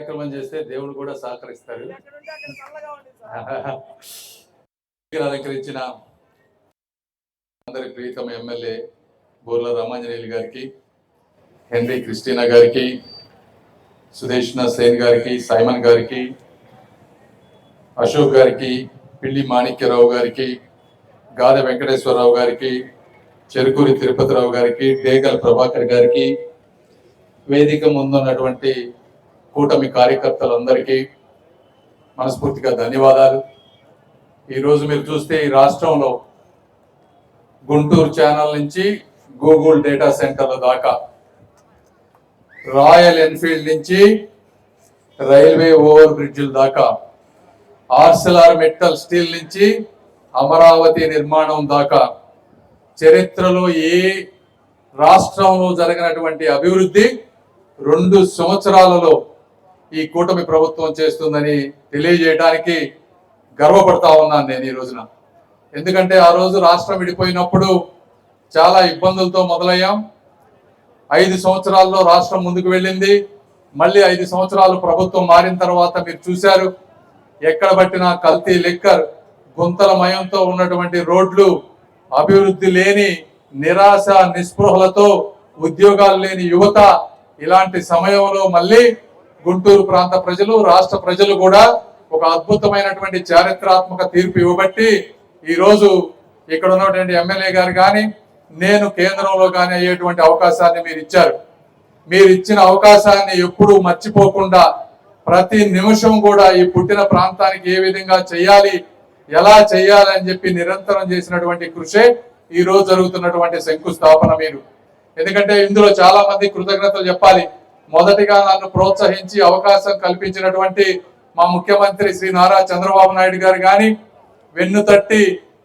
కార్యక్రమం చేస్తే దేవుడు కూడా సహకరిస్తారు. అలంకరించిన అందరి ప్రీతమ ఎమ్మెల్యే బోర్ల రామాంజనేయులు గారికి, హెన్రీ క్రిస్టినా గారికి, సుదేష్ణ సేన్ గారికి, సైమన్ గారికి, అశోక్ గారికి, పిల్లి మాణిక్యరావు గారికి, గాదె వెంకటేశ్వరరావు గారికి, చెరుకూరి తిరుపతిరావు గారికి, డేగల్ ప్రభాకర్ గారికి, వేదిక ముందున్నటువంటి కూటమి కార్యకర్తలందరికీ మనస్ఫూర్తిగా ధన్యవాదాలు. ఈరోజు మీరు చూస్తే ఈ రాష్ట్రంలో గుంటూరు ఛానల్ నుంచి గూగుల్ డేటా సెంటర్ల దాకా, రాయల్ ఎన్ఫీల్డ్ నుంచి రైల్వే ఓవర్ బ్రిడ్జ్ల దాకా, ఆర్సెలార్ మెటల్ స్టీల్ నుంచి అమరావతి నిర్మాణం దాకా చరిత్రలో ఏ రాష్ట్రంలో జరిగినటువంటి అభివృద్ధి 2 సంవత్సరాలలో ఈ కూటమి ప్రభుత్వం చేస్తుందని తెలియజేయడానికి గర్వపడతా ఉన్నాను నేను ఈ రోజున. ఎందుకంటే ఆ రోజు రాష్ట్రం విడిపోయినప్పుడు చాలా ఇబ్బందులతో మొదలయ్యాం. 5 సంవత్సరాల్లో రాష్ట్రం ముందుకు వెళ్ళింది. మళ్ళీ 5 సంవత్సరాలు ప్రభుత్వం మారిన తర్వాత మీరు చూశారు, ఎక్కడ పట్టినా కల్తీ లిక్కర్, గుంతలమయంతో ఉన్నటువంటి రోడ్లు, అభివృద్ధి లేని నిరాశ నిస్పృహలతో ఉద్యోగాలు లేని యువత. ఇలాంటి సమయంలో మళ్ళీ గుంటూరు ప్రాంత ప్రజలు, రాష్ట్ర ప్రజలు కూడా ఒక అద్భుతమైనటువంటి చారిత్రాత్మక తీర్పు ఇవ్వబట్టి ఈరోజు ఇక్కడ ఉన్నటువంటి ఎమ్మెల్యే గారు కానీ, నేను కేంద్రంలో కానీ అయ్యేటువంటి అవకాశాన్ని మీరు ఇచ్చారు. మీరు ఇచ్చిన అవకాశాన్ని ఎప్పుడూ మర్చిపోకుండా ప్రతి నిమిషం కూడా ఈ పుట్టిన ప్రాంతానికి ఏ విధంగా చేయాలి, ఎలా చేయాలి అని చెప్పి నిరంతరం చేసినటువంటి కృషే ఈ రోజు జరుగుతున్నటువంటి శంకుస్థాపన. మీరు ఎందుకంటే ఇందులో చాలా మంది కృతజ్ఞతలు చెప్పాలి. మొదటిగా నన్ను ప్రోత్సహించి అవకాశం కల్పించినటువంటి మా ముఖ్యమంత్రి శ్రీ నారా చంద్రబాబు నాయుడు గారు కానీ, వెన్ను తట్టి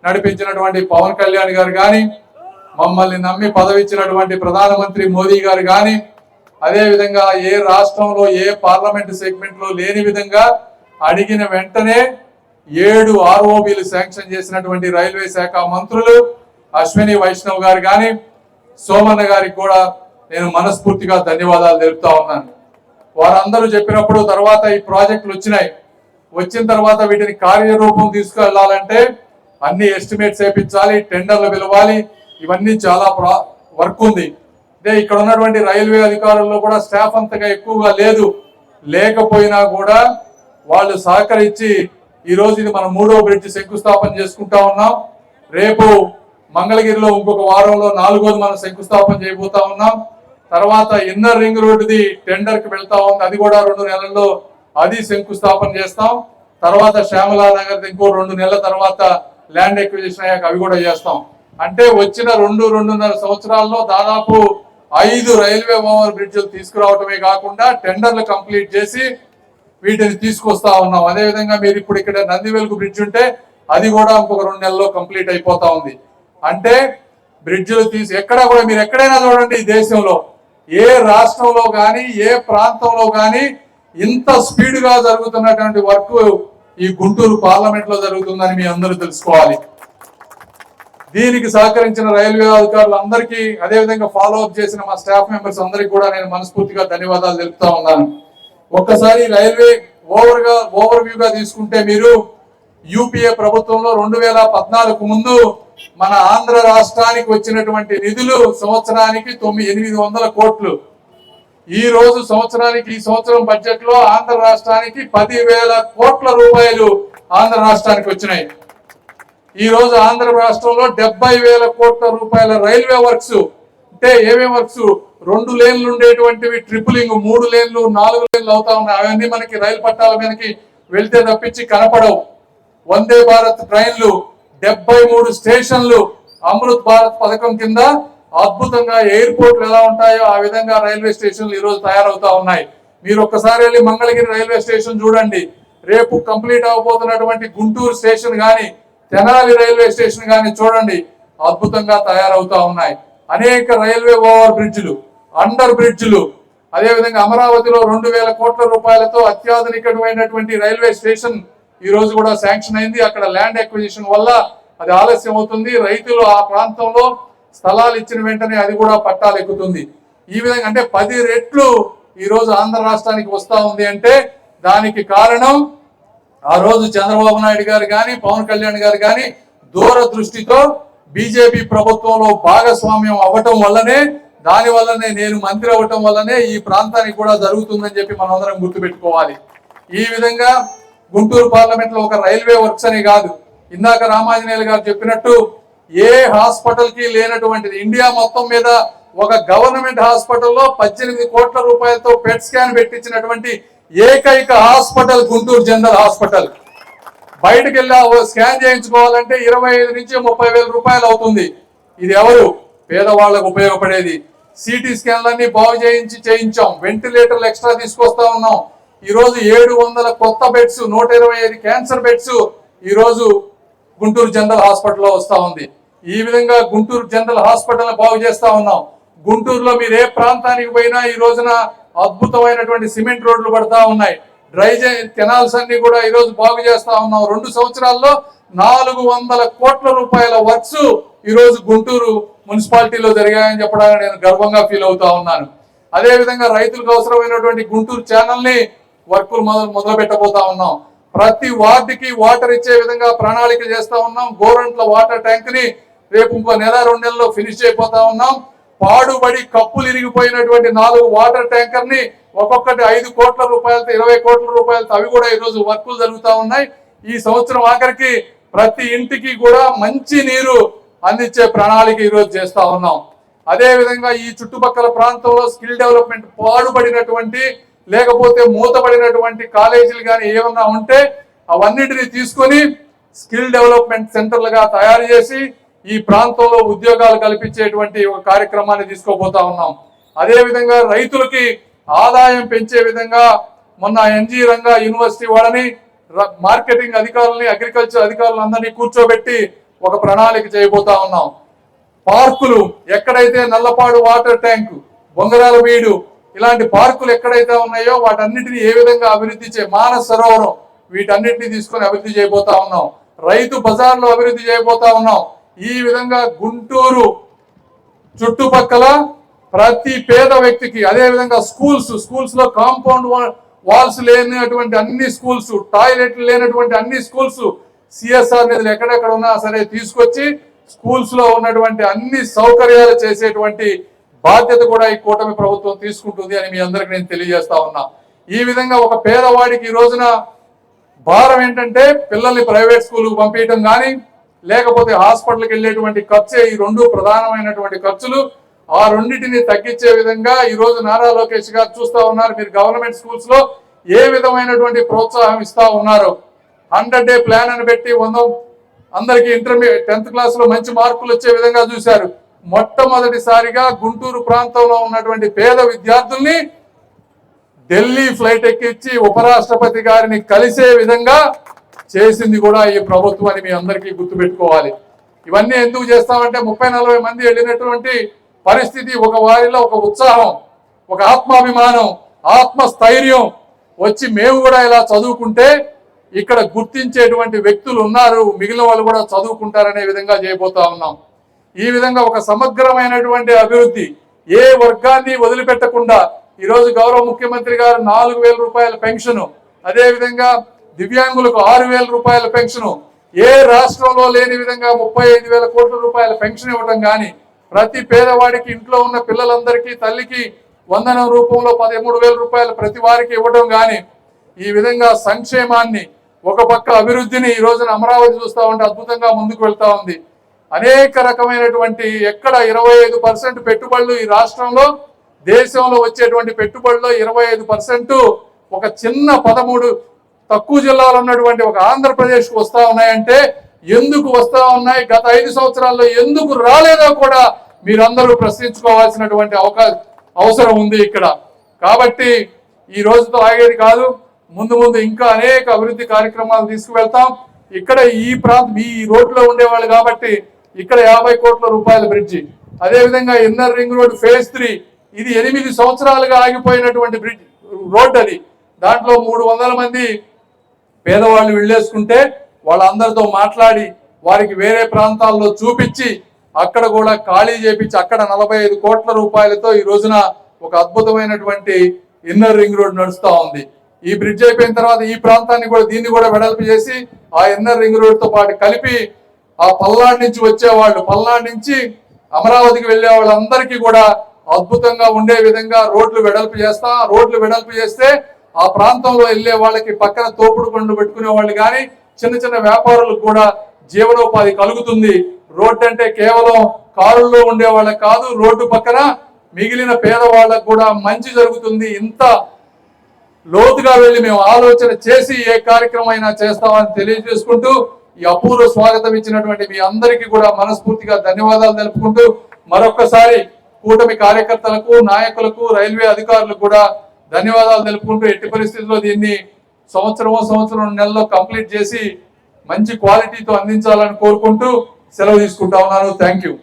నడిపించినటువంటి పవన్ కళ్యాణ్ గారు కానీ, మమ్మల్ని నమ్మి పదవిచ్చినటువంటి ప్రధానమంత్రి మోదీ గారు కానీ, అదేవిధంగా ఏ రాష్ట్రంలో ఏ పార్లమెంటు సెగ్మెంట్ లో లేని విధంగా అడిగిన వెంటనే 7 ROBలు శాంక్షన్ చేసినటువంటి రైల్వే శాఖ మంత్రులు అశ్విని వైష్ణవ్ గారు కానీ, సోమన్న గారికి కూడా నేను మనస్ఫూర్తిగా ధన్యవాదాలు తెలుపుతా ఉన్నాను. వారందరూ చెప్పినప్పుడు తర్వాత ఈ ప్రాజెక్టులు వచ్చిన తర్వాత వీటిని కార్యరూపం తీసుకెళ్లాలంటే అన్ని ఎస్టిమేట్స్ వేయించాలి, టెండర్లు పిలవాలి, ఇవన్నీ చాలా వర్క్ ఉంది. అంటే ఇక్కడ ఉన్నటువంటి రైల్వే అధికారుల్లో కూడా స్టాఫ్ అంతగా ఎక్కువగా లేదు. లేకపోయినా కూడా వాళ్ళు సహకరించి ఈరోజు ఇది మన 3వ బ్రిడ్జ్ శంకుస్థాపన చేసుకుంటా ఉన్నాం. రేపు మంగళగిరిలో ఇంకొక వారంలో 4వది మనం శంకుస్థాపన చేయబోతా ఉన్నాం. తర్వాత ఇన్నర్ రింగ్ రోడ్డుది టెండర్ కి వెళ్తా ఉంది, అది కూడా 2 నెలల్లో అది శంకుస్థాపన చేస్తాం. తర్వాత శ్యామలా నగర్ ఇంకో 2 నెలల తర్వాత ల్యాండ్ ఎక్విజిషన్ అయ్యాక అవి కూడా చేస్తాం. అంటే వచ్చిన 2-2.5 సంవత్సరాల్లో దాదాపు 5 రైల్వే ఓవర్ బ్రిడ్జ్లు తీసుకురావటమే కాకుండా టెండర్లు కంప్లీట్ చేసి వీటిని తీసుకొస్తా ఉన్నాం. అదేవిధంగా మీరు ఇప్పుడు ఇక్కడ నందివెలుగు బ్రిడ్జ్ ఉంటే అది కూడా ఇంకొక 2 నెలల్లో కంప్లీట్ అయిపోతా ఉంది. అంటే బ్రిడ్జ్లు ఎక్కడా కూడా మీరు ఎక్కడైనా చూడండి, ఈ దేశంలో ఏ రాష్ట్రంలో కానీ ఏ ప్రాంతంలో కానీ ఇంత స్పీడ్గా జరుగుతున్నటువంటి వర్క్ ఈ గుంటూరు పార్లమెంట్ లో జరుగుతుందని మీ అందరూ తెలుసుకోవాలి. దీనికి సహకరించిన రైల్వే అధికారులందరికీ, అదేవిధంగా ఫాలో అప్ చేసిన మా స్టాఫ్ మెంబర్స్ అందరికీ కూడా నేను మనస్ఫూర్తిగా ధన్యవాదాలు తెలుపుతా ఉన్నాను. ఒక్కసారి రైల్వే ఓవర్వ్యూగా తీసుకుంటే మీరు యూపీఏ ప్రభుత్వంలో 2014 ముందు మన ఆంధ్ర రాష్ట్రానికి వచ్చినటువంటి నిధులు సంవత్సరానికి 800 కోట్లు. ఈ రోజు సంవత్సరానికి, ఈ సంవత్సరం బడ్జెట్ లో ఆంధ్ర రాష్ట్రానికి 10,000 కోట్ల రూపాయలు ఆంధ్ర రాష్ట్రానికి వచ్చినాయి. ఈ రోజు ఆంధ్ర రాష్ట్రంలో 70,000 కోట్ల రూపాయల రైల్వే వర్క్స్. అంటే ఏమేమి వర్క్స్? 2 లేన్లు ఉండేటువంటివి ట్రిపులింగ్, 3 లేన్లు 4 లేన్లు అవుతా ఉన్నాయి. అవన్నీ మనకి రైలు పట్టాల మీదకి వెళ్తే తప్పించి కనపడవు. వందే భారత్ ట్రైన్లు, 73 స్టేషన్లు, అమృత్ భారత్ పథకం కింద అద్భుతంగా ఎయిర్పోర్ట్లు ఎలా ఉంటాయో ఆ విధంగా రైల్వే స్టేషన్లు ఈ రోజు తయారవుతా ఉన్నాయి. మీరు ఒక్కసారి వెళ్ళి మంగళగిరి రైల్వే స్టేషన్ చూడండి. రేపు కంప్లీట్ అవబోతున్నటువంటి గుంటూరు స్టేషన్ గాని, తెనాలి రైల్వే స్టేషన్ గాని చూడండి, అద్భుతంగా తయారవుతా ఉన్నాయి. అనేక రైల్వే ఓవర్ బ్రిడ్జ్లు, అండర్ బ్రిడ్జ్లు, అదేవిధంగా అమరావతిలో 2,000 కోట్ల రూపాయలతో అత్యాధునికమైనటువంటి రైల్వే స్టేషన్ ఈ రోజు కూడా శాంక్షన్ అయింది. అక్కడ ల్యాండ్ ఎక్విజిషన్ వల్ల అది ఆలస్యం అవుతుంది. రైతులు ఆ ప్రాంతంలో స్థలాలు ఇచ్చిన వెంటనే అది కూడా పట్టాలు ఎక్కుతుంది. ఈ విధంగా అంటే 10 రెట్లు ఈ రోజు ఆంధ్ర రాష్ట్రానికి వస్తా ఉంది అంటే దానికి కారణం ఆ రోజు చంద్రబాబు నాయుడు గారు కానీ పవన్ కళ్యాణ్ గారు కానీ దూరదృష్టితో బీజేపీ ప్రభుత్వంలో భాగస్వామ్యం అవ్వటం వల్లనే, దాని వల్లనే నేను మంత్రి అవ్వటం వల్లనే ఈ ప్రాంతానికి కూడా జరుగుతుందని చెప్పి మనందరం గుర్తుపెట్టుకోవాలి. ఈ విధంగా గుంటూరు పార్లమెంట్ లో ఒక రైల్వే వర్క్స్ అని కాదు, ఇందాక రామాంజనేయులు గారు చెప్పినట్టు ఏ హాస్పిటల్ కి లేనటువంటిది ఇండియా మొత్తం మీద ఒక గవర్నమెంట్ హాస్పిటల్లో 18 కోట్ల రూపాయలతో పెట్ స్కాన్ పెట్టించినటువంటి ఏకైక హాస్పిటల్ గుంటూరు జనరల్ హాస్పిటల్. బయటకు వెళ్ళి స్కాన్ చేయించుకోవాలంటే 25 నుంచి 30 వేల రూపాయలు అవుతుంది. ఇది ఎవరు? పేదవాళ్లకు ఉపయోగపడేది. సిటీ స్కాన్లన్నీ బాగు చేయించాం, వెంటిలేటర్లు ఎక్స్ట్రా తీసుకొస్తా ఉన్నాం. ఈ రోజు 700 కొత్త బెడ్స్, 125 క్యాన్సర్ బెడ్స్ ఈ రోజు గుంటూరు జనరల్ హాస్పిటల్లో వస్తా ఉంది. ఈ విధంగా గుంటూరు జనరల్ హాస్పిటల్ బాగు చేస్తా ఉన్నాం. గుంటూరులో మీరు ఏ ప్రాంతానికి పోయినా ఈ రోజున అద్భుతమైనటువంటి సిమెంట్ రోడ్లు పడతా ఉన్నాయి. డ్రైనేజ్ కెనాల్స్ అన్ని కూడా ఈ రోజు బాగు చేస్తా ఉన్నాం. 2 సంవత్సరాల్లో 400 కోట్ల రూపాయల వర్క్స్ ఈ రోజు గుంటూరు మున్సిపాలిటీలో జరిగాయని చెప్పడానికి నేను గర్వంగా ఫీల్ అవుతా ఉన్నాను. అదే విధంగా రైతులకు అవసరమైనటువంటి గుంటూరు ఛానల్ ని వర్కులు మొదలు పెట్టబోతా ఉన్నాం. ప్రతి వార్డుకి వాటర్ ఇచ్చే విధంగా ప్రణాళిక చేస్తా ఉన్నాం. గోరంట్ల వాటర్ ట్యాంక్ ని రేపు ఇంకో నెల 2 నెలల్లో ఫినిష్ అయిపోతా ఉన్నాం. పాడుబడి కప్పులు ఇరిగిపోయినటువంటి 4 వాటర్ ట్యాంకర్ ని ఒక్కొక్కటి 5 కోట్ల రూపాయలతో 20 కోట్ల రూపాయలతో అవి కూడా ఈ రోజు వర్కులు జరుగుతా ఉన్నాయి. ఈ సంవత్సరం ఆఖరికి ప్రతి ఇంటికి కూడా మంచి నీరు అందించే ప్రణాళిక ఈ రోజు చేస్తా ఉన్నాం. అదే విధంగా ఈ చుట్టుపక్కల ప్రాంతంలో స్కిల్ డెవలప్మెంట్ పాడుబడినటువంటి లేకపోతే మూతబడినటువంటి కాలేజీలు కానీ ఏమన్నా ఉంటే అవన్నిటిని తీసుకొని స్కిల్ డెవలప్మెంట్ సెంటర్లుగా తయారు చేసి ఈ ప్రాంతంలో ఉద్యోగాలు కల్పించేటువంటి ఒక కార్యక్రమాన్ని తీసుకోబోతా ఉన్నాం. అదే విధంగా రైతులకి ఆదాయం పెంచే విధంగా మొన్న ఎన్జీ రంగా యూనివర్సిటీ వాళ్ళని, మార్కెటింగ్ అధికారులని, అగ్రికల్చర్ అధికారులందరినీ కూర్చోబెట్టి ఒక ప్రణాళిక చేయబోతా ఉన్నాం. పార్కులు ఎక్కడైతే నల్లపాడు వాటర్ ట్యాంకు, బొంగరాల వీడు ఇలాంటి పార్కులు ఎక్కడైతే ఉన్నాయో వాటన్నిటిని ఏ విధంగా అభివృద్ధి మానస సరోవరం వీటన్నిటిని తీసుకొని అభివృద్ధి చేయబోతా ఉన్నాం. రైతు బజార్లో అభివృద్ధి చేయబోతా ఉన్నాం. ఈ విధంగా గుంటూరు చుట్టుపక్కల ప్రతి పేద వ్యక్తికి, అదే విధంగా స్కూల్స్ లో కాంపౌండ్ వాల్స్ లేనటువంటి అన్ని స్కూల్స్, టాయిలెట్లు లేనటువంటి అన్ని స్కూల్స్ సిఎస్ఆర్ నిధులు ఎక్కడెక్కడ ఉన్నా సరే తీసుకొచ్చి స్కూల్స్ లో ఉన్నటువంటి అన్ని సౌకర్యాలు చేసేటువంటి బాధ్యత కూడా ఈ కూటమి ప్రభుత్వం తీసుకుంటుంది అని మీ అందరికి నేను తెలియజేస్తా ఉన్నా. ఈ విధంగా ఒక పేదవాడికి ఈ రోజున భారం ఏంటంటే పిల్లల్ని ప్రైవేట్ స్కూల్కి పంపించడం కానీ లేకపోతే హాస్పిటల్కి వెళ్ళేటువంటి ఖర్చే ఈ 2 ప్రధానమైనటువంటి ఖర్చులు. ఆ రెండింటిని తగ్గించే విధంగా ఈ రోజు నారా లోకేష్ గారు చూస్తా ఉన్నారు. మీరు గవర్నమెంట్ స్కూల్స్ లో ఏ విధమైనటువంటి ప్రోత్సాహం ఇస్తా ఉన్నారు. 100 డే ప్లాన్ అని పెట్టి అందరికి ఇంటర్మీడియట్ 10th క్లాస్ లో మంచి మార్కులు వచ్చే విధంగా చూశారు. మొట్టమొదటిసారిగా గుంటూరు ప్రాంతంలో ఉన్నటువంటి పేద విద్యార్థుల్ని ఢిల్లీ ఫ్లైట్ ఎక్కించి ఉపరాష్ట్రపతి గారిని కలిసే విధంగా చేసింది కూడా ఈ ప్రభుత్వం అని మీ అందరికీ గుర్తుపెట్టుకోవాలి. ఇవన్నీ ఎందుకు చేస్తామంటే 30-40 మంది వెళ్ళినటువంటి పరిస్థితి, ఒక వారిలో ఒక ఉత్సాహం, ఒక ఆత్మాభిమానం, ఆత్మస్థైర్యం వచ్చి మేము కూడా ఇలా చదువుకుంటే ఇక్కడ గుర్తించేటువంటి వ్యక్తులు ఉన్నారు, మిగిలిన వాళ్ళు కూడా చదువుకుంటారనే విధంగా చేయబోతా ఉన్నాం. ఈ విధంగా ఒక సమగ్రమైనటువంటి అభివృద్ధి, ఏ వర్గాన్ని వదిలిపెట్టకుండా ఈరోజు గౌరవ ముఖ్యమంత్రి గారు 4,000 రూపాయల పెన్షన్, అదే విధంగా దివ్యాంగులకు 6,000 రూపాయల పెన్షన్, ఏ రాష్ట్రంలో లేని విధంగా 35,000 కోట్ల రూపాయల పెన్షన్ ఇవ్వడం కానీ, ప్రతి పేదవాడికి ఇంట్లో ఉన్న పిల్లలందరికీ తల్లికి వందనం రూపంలో 13,000 రూపాయలు ప్రతి వారికి ఇవ్వడం కానీ, ఈ విధంగా సంక్షేమాన్ని ఒక పక్క అభివృద్ధిని ఈ రోజున అమరావతి చూస్తా ఉంటే అద్భుతంగా ముందుకు వెళ్తా ఉంది. అనేక రకమైనటువంటి ఎక్కడ 25% పెట్టుబడులు ఈ రాష్ట్రంలో, దేశంలో వచ్చేటువంటి పెట్టుబడుల్లో 25% ఒక చిన్న 13 తక్కువ జిల్లాలో ఉన్నటువంటి ఒక ఆంధ్రప్రదేశ్కు వస్తా ఉన్నాయంటే ఎందుకు వస్తా ఉన్నాయి, గత 5 సంవత్సరాల్లో ఎందుకు రాలేదో కూడా మీరందరూ ప్రశ్నించుకోవాల్సినటువంటి అవసరం ఉంది ఇక్కడ. కాబట్టి ఈ రోజుతో ఆగేది కాదు, ముందు ఇంకా అనేక అభివృద్ధి కార్యక్రమాలు తీసుకువెళ్తాం. ఇక్కడ ఈ రోడ్లో ఉండేవాళ్ళు కాబట్టి ఇక్కడ 50 కోట్ల రూపాయల బ్రిడ్జి, అదేవిధంగా ఇన్నర్ రింగ్ రోడ్ ఫేజ్ 3, ఇది 8 సంవత్సరాలుగా ఆగిపోయినటువంటి బ్రిడ్జ్ రోడ్. అది దాంట్లో 300 మంది పేదవాళ్ళు వెళ్ళేసుకుంటే వాళ్ళందరితో మాట్లాడి వారికి వేరే ప్రాంతాల్లో చూపించి అక్కడ కూడా ఖాళీ చేపించి అక్కడ 45 కోట్ల రూపాయలతో ఈ రోజున ఒక అద్భుతమైనటువంటి ఇన్నర్ రింగ్ రోడ్ నడుస్తా ఉంది. ఈ బ్రిడ్జ్ అయిపోయిన తర్వాత ఈ ప్రాంతాన్ని కూడా దీన్ని కూడా వెడల్పు చేసి ఆ ఇన్నర్ రింగ్ రోడ్ తో పాటు కలిపి ఆ పల్నాడు నుంచి వచ్చేవాళ్ళు, పల్నాడు నుంచి అమరావతికి వెళ్లే వాళ్ళందరికీ కూడా అద్భుతంగా ఉండే విధంగా రోడ్లు వెడల్పు చేస్తాం. రోడ్లు వెడల్పు చేస్తే ఆ ప్రాంతంలో వెళ్లే వాళ్ళకి పక్కన తోపుడు బండ్లు పెట్టుకునే వాళ్ళు కానీ చిన్న చిన్న వ్యాపారులకు కూడా జీవనోపాధి కలుగుతుంది. రోడ్డు అంటే కేవలం కారుల్లో ఉండే వాళ్ళకి కాదు, రోడ్డు పక్కన మిగిలిన పేదవాళ్ళకు కూడా మంచి జరుగుతుంది. ఇంత లోతుగా వెళ్ళి మేము ఆలోచన చేసి ఏ కార్యక్రమం అయినా చేస్తామని తెలియజేసుకుంటూ ఈ అపూర్వ స్వాగతం ఇచ్చినటువంటి మీ అందరికీ కూడా మనస్ఫూర్తిగా ధన్యవాదాలు తెలుపుకుంటూ మరొక్కసారి కూటమి కార్యకర్తలకు, నాయకులకు, రైల్వే అధికారులకు కూడా ధన్యవాదాలు తెలుపుకుంటూ ఎట్టి పరిస్థితుల్లో దీన్ని సంవత్సరం నెలలో కంప్లీట్ చేసి మంచి క్వాలిటీతో అందించాలని కోరుకుంటూ సెలవు తీసుకుంటా ఉన్నాను. Thank you.